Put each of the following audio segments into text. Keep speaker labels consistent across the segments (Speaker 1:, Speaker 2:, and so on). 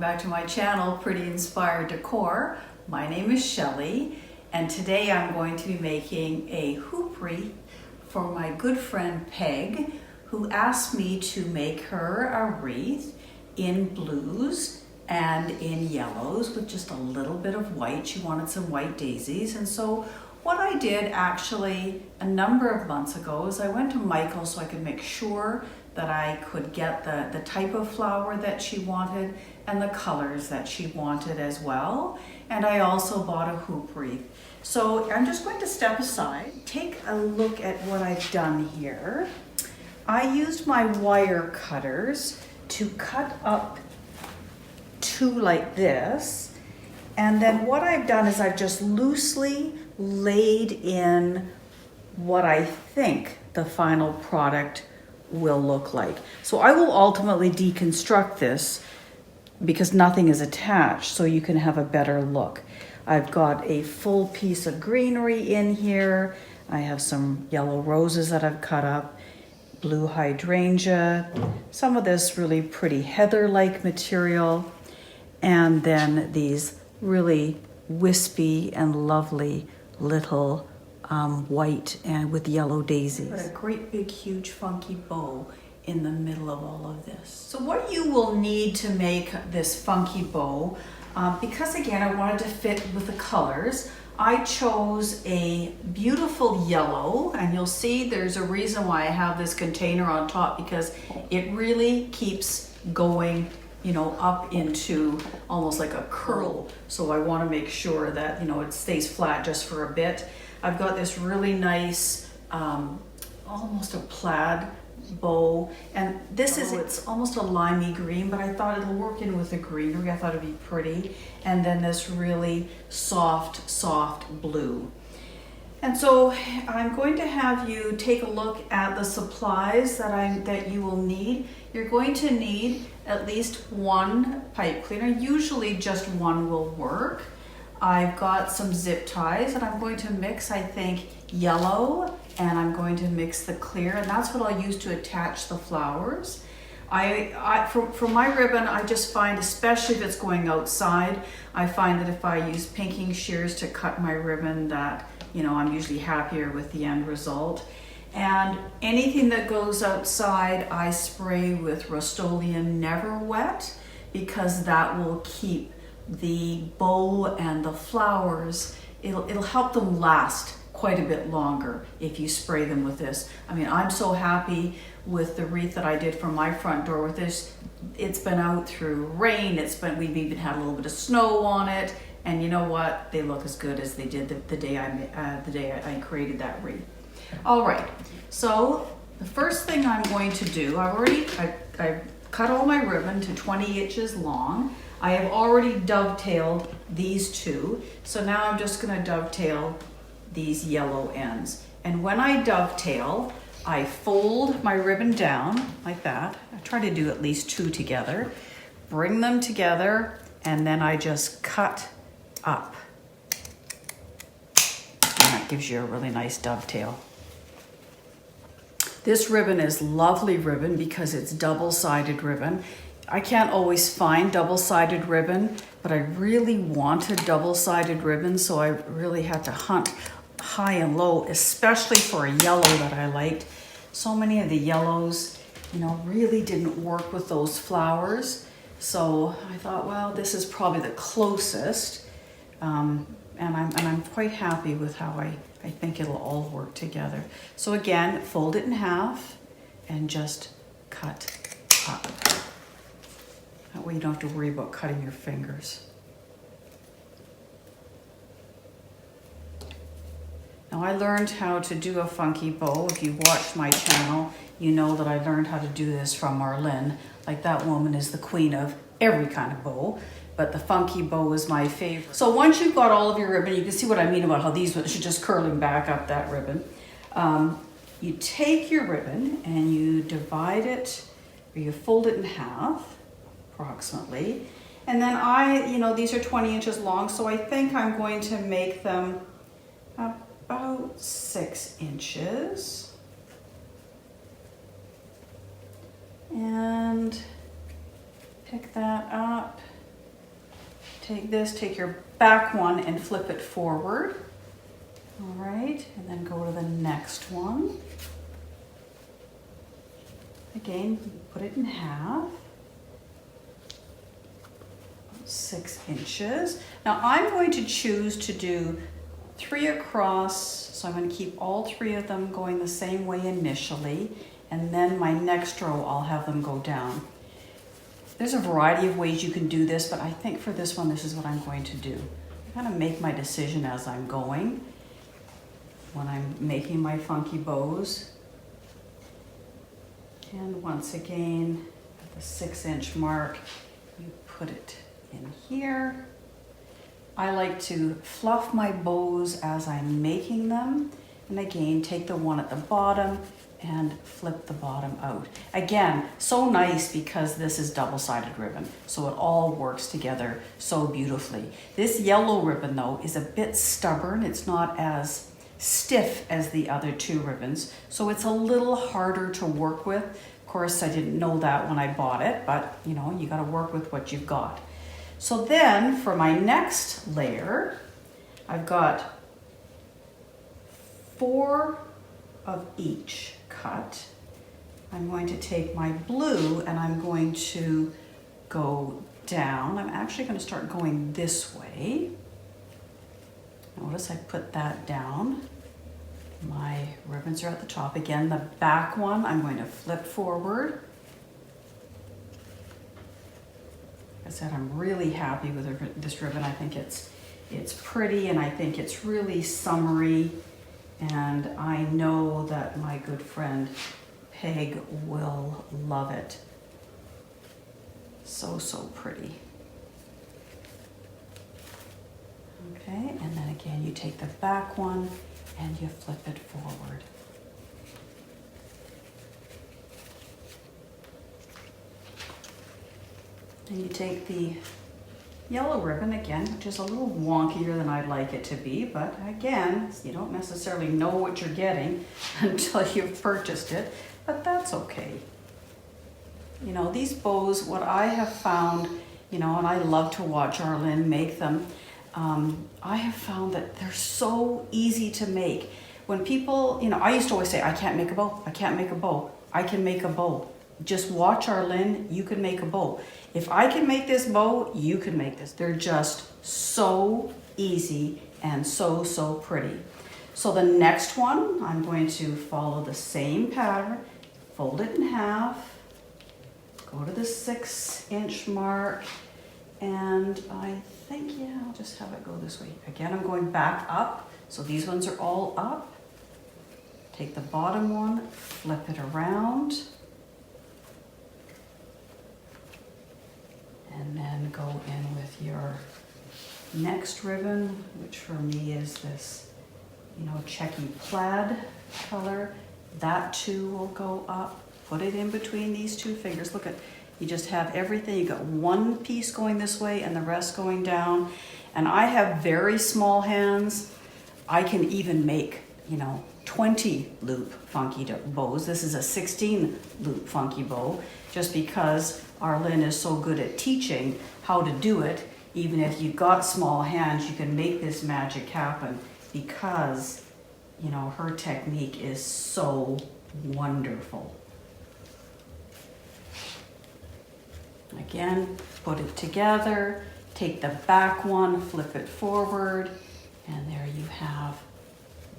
Speaker 1: back to my channel, Pretty Inspired Decor. My name is Shelly, and today I'm going to be making a hoop wreath for my good friend Peg, who asked me to make her a wreath in blues and in yellows with just a little bit of white. She wanted some white daisies, and so what I did actually a number of months ago is I went to Michael's so I could make sure that I could get the type of flower that she wanted and the colors that she wanted as well. And I also bought a hoop wreath. So I'm just going to step aside, take a look at what I've done here. I used my wire cutters to cut up two like this. And then what I've done is I've just loosely laid in what I think the final product will look like. So I will ultimately deconstruct this because nothing is attached, so you can have a better look. I've got a full piece of greenery in here. I have some yellow roses that I've cut up, blue hydrangea, some of this really pretty heather-like material, and then these really wispy and lovely little white and with yellow daisies. Put a great big huge funky bow in the middle of all of this. So what you will need to make this funky bow, because again I wanted to fit with the colors, I chose a beautiful yellow, and you'll see there's a reason why I have this container on top, because it really keeps going, you know, up into almost like a curl. So I want to make sure that, you know, it stays flat just for a bit. I've got this really nice, almost a plaid bow, and this it's almost a limey green, but I thought it'll work in with the greenery. I thought it'd be pretty. And then this really soft blue. And so I'm going to have you take a look at the supplies that you will need. You're going to need at least one pipe cleaner. Usually just one will work. I've got some zip ties, and I'm going to mix, I think, yellow, and I'm going to mix the clear, and that's what I'll use to attach the flowers. For my ribbon, I just find, especially if it's going outside, I find that if I use pinking shears to cut my ribbon, that, you know, I'm usually happier with the end result. And anything that goes outside, I spray with Rust-Oleum Never Wet, because that will keep the bow and the flowers, it'll help them last quite a bit longer if you spray them with this. I mean, I'm so happy with the wreath that I did for my front door with this. It's been out through rain, we've even had a little bit of snow on it, and you know what? They look as good as they did the day I created that wreath. All right, so the first thing I'm going to do, I've cut all my ribbon to 20 inches long. I have already dovetailed these two, so now I'm just going to dovetail these yellow ends. And when I dovetail, I fold my ribbon down like that. I try to do at least two together. Bring them together, and then I just cut up. And that gives you a really nice dovetail. This ribbon is lovely ribbon because it's double-sided ribbon. I can't always find double-sided ribbon, but I really wanted double-sided ribbon, so I really had to hunt high and low, especially for a yellow that I liked. So many of the yellows, you know, really didn't work with those flowers. So I thought, well, this is probably the closest, and I'm quite happy with how I think it'll all work together. So again, fold it in half and just cut up. That way you don't have to worry about cutting your fingers. Now I learned how to do a funky bow. If you watch my channel, you know that I learned how to do this from Arlynn. Like, that woman is the queen of every kind of bow, but the funky bow is my favorite. So once you've got all of your ribbon, you can see what I mean about how these ones are just curling back up that ribbon. You take your ribbon and you divide it, or you fold it in half, approximately. And then you know, these are 20 inches long, so I think I'm going to make them about 6 inches. And pick that up take this, take your back one and flip it forward. All right, and then go to the next one. Again, put it in half. 6 inches. Now I'm going to choose to do 3 across, so I'm going to keep all 3 of them going the same way initially, and then my next row I'll have them go down. There's a variety of ways you can do this, but I think for this one, this is what I'm going to do. I kind of make my decision as I'm going when I'm making my funky bows. And once again, at the 6-inch mark, you put it in here. I like to fluff my bows as I'm making them. And again, take the one at the bottom and flip the bottom out. Again, so nice because this is double-sided ribbon, so it all works together so beautifully. This yellow ribbon though is a bit stubborn. It's not as stiff as the other 2 ribbons, so it's a little harder to work with. Of course, I didn't know that when I bought it, but you know, you gotta work with what you've got. So then for my next layer, I've got 4 of each cut. I'm going to take my blue and I'm going to go down. I'm actually going to start going this way. Notice I put that down. My ribbons are at the top. Again, the back one I'm going to flip forward. Like I said, I'm really happy with this ribbon. I think it's pretty and I think it's really summery. And I know that my good friend Peg will love it. So, so pretty. Okay, and then again, you take the back one and you flip it forward. And you take the yellow ribbon again, which is a little wonkier than I'd like it to be, but again, you don't necessarily know what you're getting until you've purchased it, but that's okay. You know, these bows, what I have found, you know, and I love to watch Arlynn make them, I have found that they're so easy to make. When people, you know, I used to always say, I can't make a bow, I can't make a bow. I can make a bow. Just watch Arlynn, you can make a bow. If I can make this bow, you can make this. They're just so easy and so, so pretty. So the next one, I'm going to follow the same pattern, fold it in half, go to the 6-inch mark, and I think, yeah, I'll just have it go this way. Again, I'm going back up, so these ones are all up. Take the bottom one, flip it around, and then go in with your next ribbon, which for me is this, you know, checky plaid color. That too will go up. Put it in between these 2 fingers. Look at, you just have everything. You got one piece going this way and the rest going down. And I have very small hands. I can even make, you know, 20 loop funky bows. This is a 16 loop funky bow, just because Arlynn is so good at teaching how to do it. Even if you've got small hands, you can make this magic happen because, you know, her technique is so wonderful. Again, put it together, take the back one, flip it forward, and there you have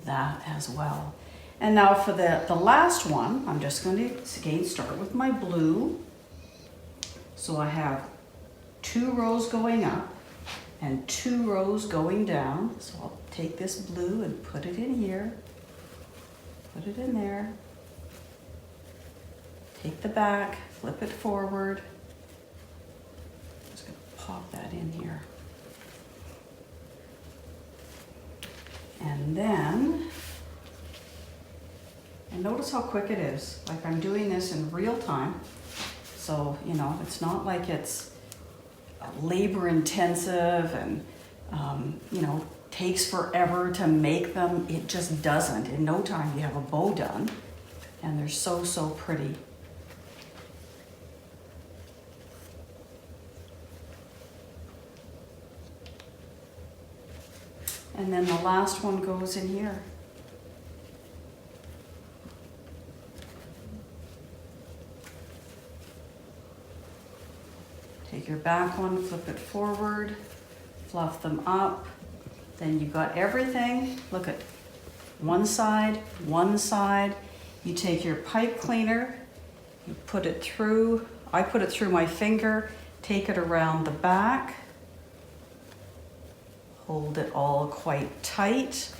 Speaker 1: that as well. And now for the last one, I'm just going to again start with my blue. So I have 2 rows going up and 2 rows going down. So I'll take this blue and put it in here, put it in there, take the back, flip it forward. Just going to pop that in here. And then, and notice how quick it is. Like I'm doing this in real time. So, you know, it's not like it's labor intensive and, you know, takes forever to make them. It just doesn't. In no time you have a bow done, and they're so, so pretty. And then the last one goes in here. Take your back one, flip it forward, fluff them up. Then you've got everything. Look at one side, one side. You take your pipe cleaner, you put it through. I put it through my finger, take it around the back. Hold it all quite tight.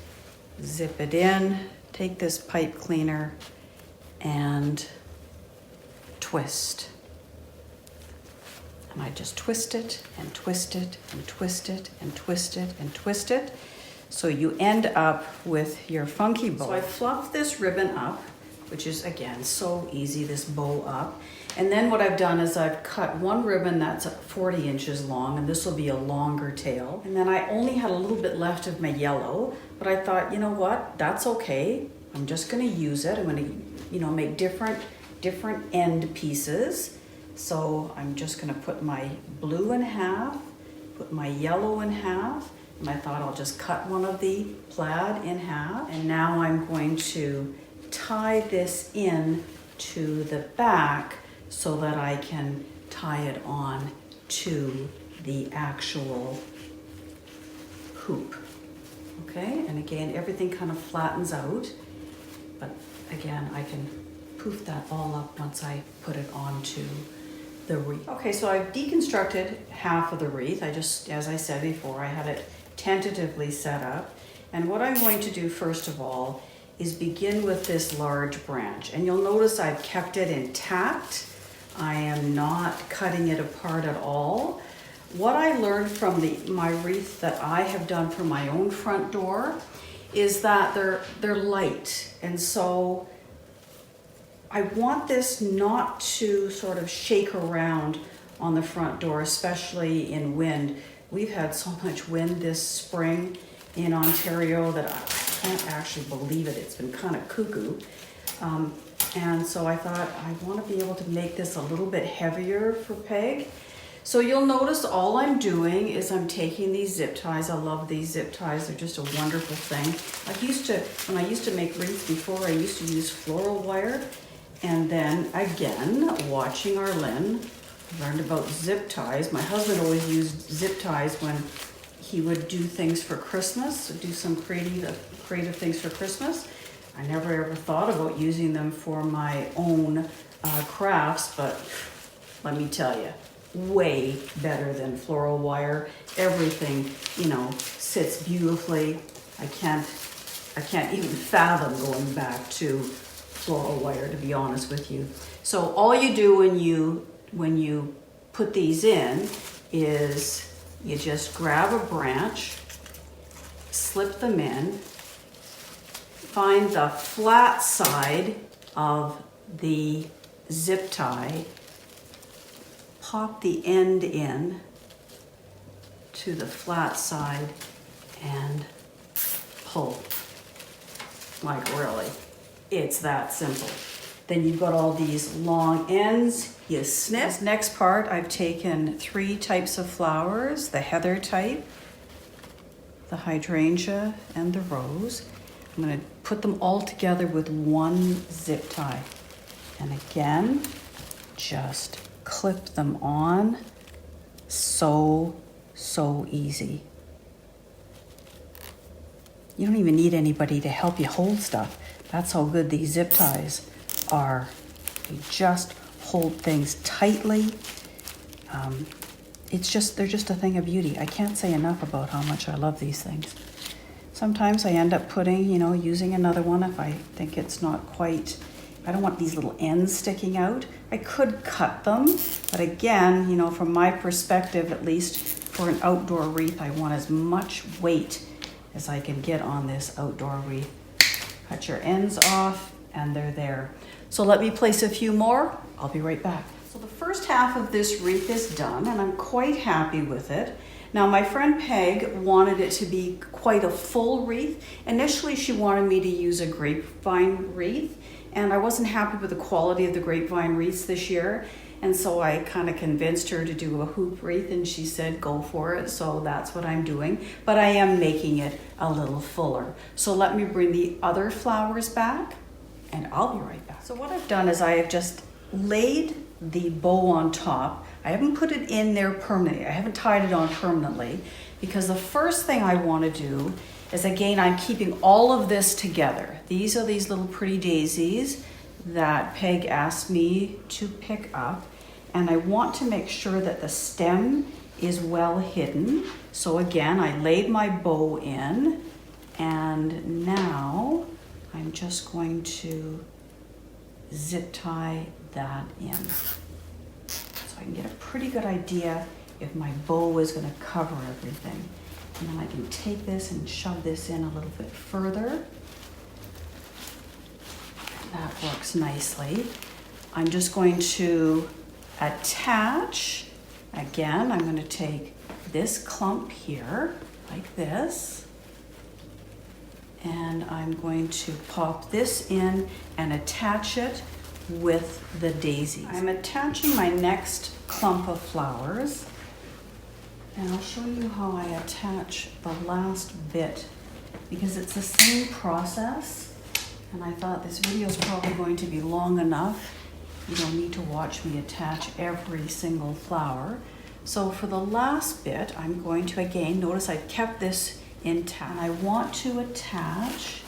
Speaker 1: Zip it in. Take this pipe cleaner and twist. And I just twist it and twist it and twist it and twist it and twist it. So you end up with your funky bow. So I fluff this ribbon up, which is again so easy, this bow up. And then what I've done is I've cut one ribbon that's 40 inches long, and this will be a longer tail. And then I only had a little bit left of my yellow, but I thought, you know what, that's okay. I'm just gonna use it. I'm gonna, make different end pieces. So I'm just gonna put my blue in half, put my yellow in half, and I thought I'll just cut one of the plaid in half. And now I'm going to tie this in to the back so that I can tie it on to the actual hoop. Okay, and again, everything kind of flattens out, but again, I can poof that all up once I put it onto the wreath. Okay, so I've deconstructed half of the wreath. As I said before, I had it tentatively set up. And what I'm going to do first of all is begin with this large branch. And you'll notice I've kept it intact. I am not cutting it apart at all. What I learned from my wreath that I have done for my own front door is that they're light. And so I want this not to sort of shake around on the front door, especially in wind. We've had so much wind this spring in Ontario that I can't actually believe it. It's been kind of cuckoo. And so I thought I want to be able to make this a little bit heavier for Peg. So you'll notice all I'm doing is I'm taking these zip ties. I love these zip ties. They're just a wonderful thing. When I used to make wreaths before, I used to use floral wire. And then again, watching Arlynn, I learned about zip ties. My husband always used zip ties when he would do things for Christmas, do some creative things for Christmas. I never ever thought about using them for my own crafts, but let me tell you, way better than floral wire. Everything, sits beautifully. I can't even fathom going back to floral wire, to be honest with you. So all you do when you put these in is you just grab a branch, slip them in, find the flat side of the zip tie, pop the end in to the flat side and pull. Like really, it's that simple. Then you've got all these long ends, you snip. This next part, I've taken 3 types of flowers, the heather type, the hydrangea, and the rose. I'm gonna put them all together with one zip tie. And again, just clip them on. So easy. You don't even need anybody to help you hold stuff. That's how good these zip ties are. They just hold things tightly. They're just a thing of beauty. I can't say enough about how much I love these things. Sometimes I end up putting, using another one if I think it's not quite, I don't want these little ends sticking out. I could cut them, but again, from my perspective, at least for an outdoor wreath, I want as much weight as I can get on this outdoor wreath. Cut your ends off and they're there. So let me place a few more. I'll be right back. So the first half of this wreath is done and I'm quite happy with it. Now my friend Peg wanted it to be quite a full wreath. Initially she wanted me to use a grapevine wreath and I wasn't happy with the quality of the grapevine wreaths this year. And so I kind of convinced her to do a hoop wreath, and she said, go for it. So that's what I'm doing. But I am making it a little fuller. So let me bring the other flowers back, and I'll be right back. So what I've done is I have just laid the bow on top. I haven't put it in there permanently. I haven't tied it on permanently, because the first thing I want to do is, again, I'm keeping all of this together. These are these little pretty daisies that Peg asked me to pick up. And I want to make sure that the stem is well hidden. So again, I laid my bow in, and now I'm just going to zip tie that in. So I can get a pretty good idea if my bow is going to cover everything. And then I can take this and shove this in a little bit further. That works nicely. I'm just going to attach. Again, I'm going to take this clump here, like this, and I'm going to pop this in and attach it with the daisies. I'm attaching my next clump of flowers, and I'll show you how I attach the last bit, because it's the same process, and I thought this video is probably going to be long enough. You don't need to watch me attach every single flower. So for the last bit, I'm going to, again, notice I kept this intact. And I want to attach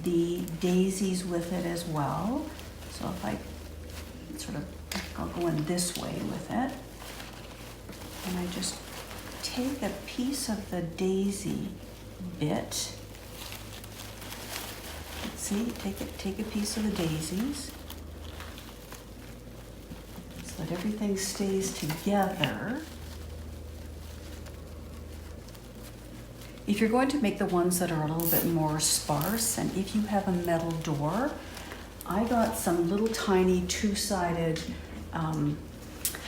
Speaker 1: the daisies with it as well. So if I I'll go in this way with it. And I just take a piece of the daisy bit. Let's see, take a piece of the daisies. That everything stays together. If you're going to make the ones that are a little bit more sparse, and if you have a metal door, I got some little tiny two-sided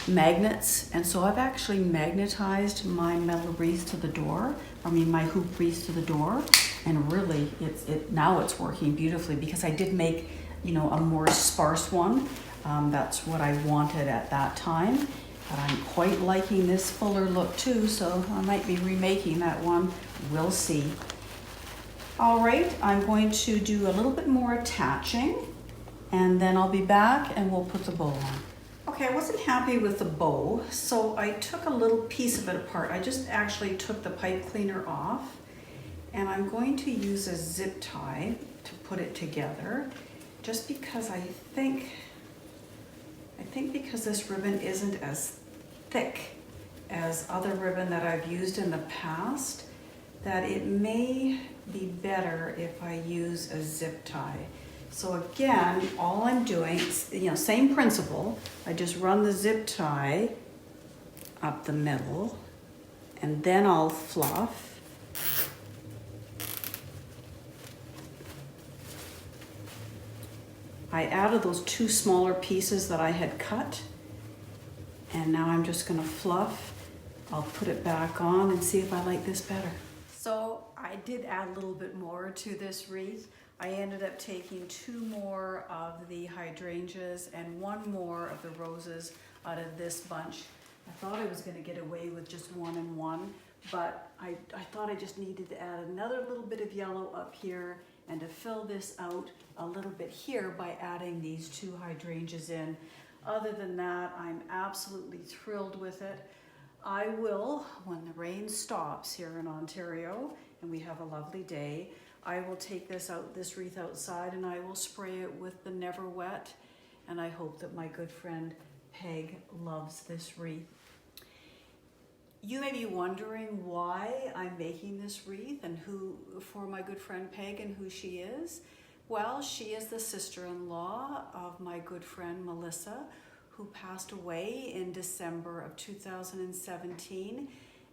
Speaker 1: magnets, and so I've actually magnetized my metal wreath to the door, my hoop wreath to the door, and really now it's working beautifully, because I did make, a more sparse one. That's what I wanted at that time, but I'm quite liking this fuller look too, so I might be remaking that one. We'll see. All right, I'm going to do a little bit more attaching, and then I'll be back and we'll put the bow on. Okay, I wasn't happy with the bow, so I took a little piece of it apart. I just actually took the pipe cleaner off, and I'm going to use a zip tie to put it together, just because I think because this ribbon isn't as thick as other ribbon that I've used in the past, that it may be better if I use a zip tie. So again, all I'm doing, same principle, I just run the zip tie up the middle, and then I'll fluff. I added those two smaller pieces that I had cut, and now I'm just going to fluff. I'll put it back on and see if I like this better. So I did add a little bit more to this wreath. I ended up taking 2 more of the hydrangeas and 1 more of the roses out of this bunch. I thought I was going to get away with just 1 and 1, but I thought I just needed to add another little bit of yellow up here, and to fill this out a little bit here by adding these 2 hydrangeas in. Other than that, I'm absolutely thrilled with it. I will, when the rain stops here in Ontario and we have a lovely day, I will take this wreath outside, and I will spray it with the Never Wet, and I hope that my good friend Peg loves this wreath. You may be wondering why I'm making this wreath and for my good friend Peg, and who she is. Well, she is the sister-in-law of my good friend Melissa, who passed away in December of 2017.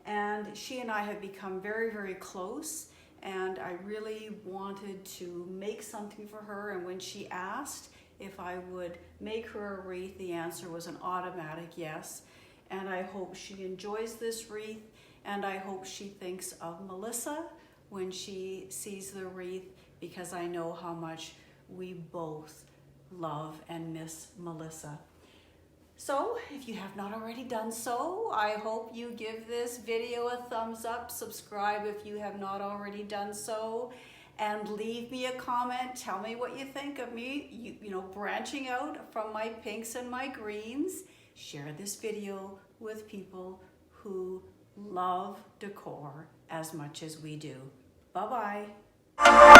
Speaker 1: And she and I have become very, very close, and I really wanted to make something for her. And when she asked if I would make her a wreath, the answer was an automatic yes. And I hope she enjoys this wreath, and I hope she thinks of Melissa when she sees the wreath, because I know how much we both love and miss Melissa. So if you have not already done so, I hope you give this video a thumbs up, subscribe if you have not already done so, and leave me a comment. Tell me what you think of me, you know, branching out from my pinks and my greens. Share this video with people who love decor as much as we do. Bye-bye.